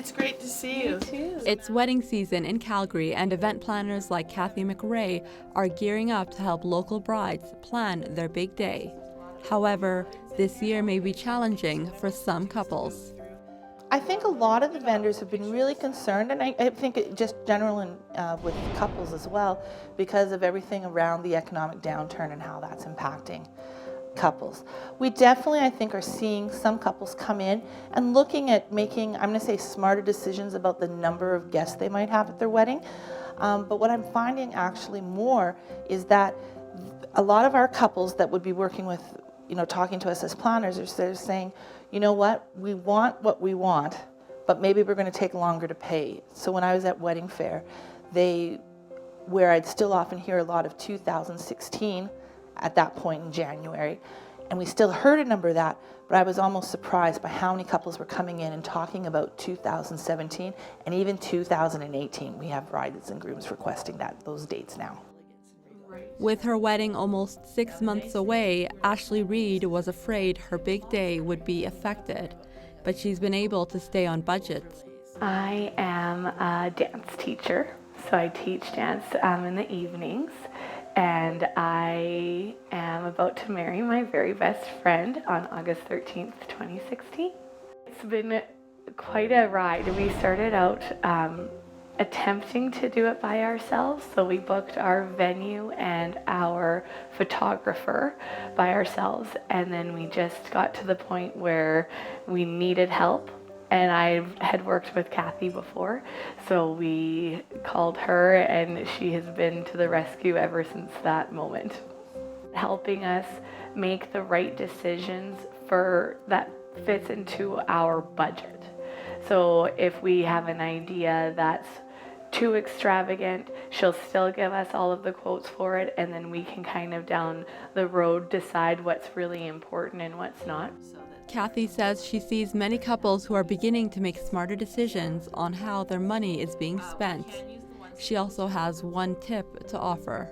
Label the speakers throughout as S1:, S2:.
S1: It's great to see you.
S2: Too.
S3: It's wedding season in Calgary, and event planners like Kathy McRae are gearing up to help local brides plan their big day. However, this year may be challenging for some couples.
S1: I think a lot of the vendors have been really concerned, and I think it just general with couples as well, because of everything around the economic downturn and how that's impacting couples. We definitely, I think, are seeing some couples come in and looking at making, I'm going to say, smarter decisions about the number of guests they might have at their wedding. But what I'm finding actually more is that a lot of our couples that would be working with, talking to us as planners, they're saying, you know what we want, but maybe we're going to take longer to pay. So when I was at Wedding Fair, where I'd still often hear a lot of 2016 at that point in January, and we still heard a number of that, but I was almost surprised by how many couples were coming in and talking about 2017 and even 2018. We have brides and grooms requesting those dates now.
S3: With her wedding almost 6 months away, Ashley Reed was afraid her big day would be affected, but she's been able to stay on budget.
S2: I am a dance teacher, so I teach dance in the evenings, and I am about to marry my very best friend on August 13th, 2016. It's been quite a ride. We started out attempting to do it by ourselves. So we booked our venue and our photographer by ourselves. And then we just got to the point where we needed help. And I had worked with Kathy before. So we called her, and she has been to the rescue ever since that moment, helping us make the right decisions that fits into our budget. So if we have an idea that's too extravagant, she'll still give us all of the quotes for it, and then we can kind of down the road decide what's really important and what's not.
S3: Kathy says she sees many couples who are beginning to make smarter decisions on how their money is being spent. She also has one tip to offer.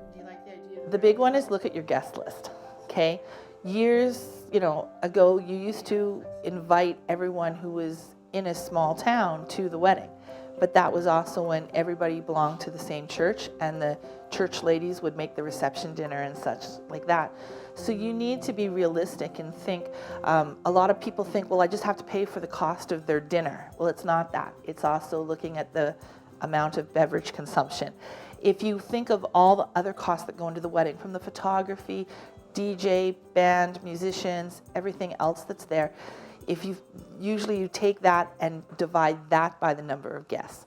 S1: The big one is look at your guest list, okay? Years, ago, you used to invite everyone who was in a small town to the wedding. But that was also when everybody belonged to the same church, and the church ladies would make the reception dinner and such like that. So you need to be realistic and think, a lot of people think, well, I just have to pay for the cost of their dinner. Well, it's not that. It's also looking at the amount of beverage consumption. If you think of all the other costs that go into the wedding, from the photography, DJ, band, musicians, everything else that's there, if you take that and divide that by the number of guests.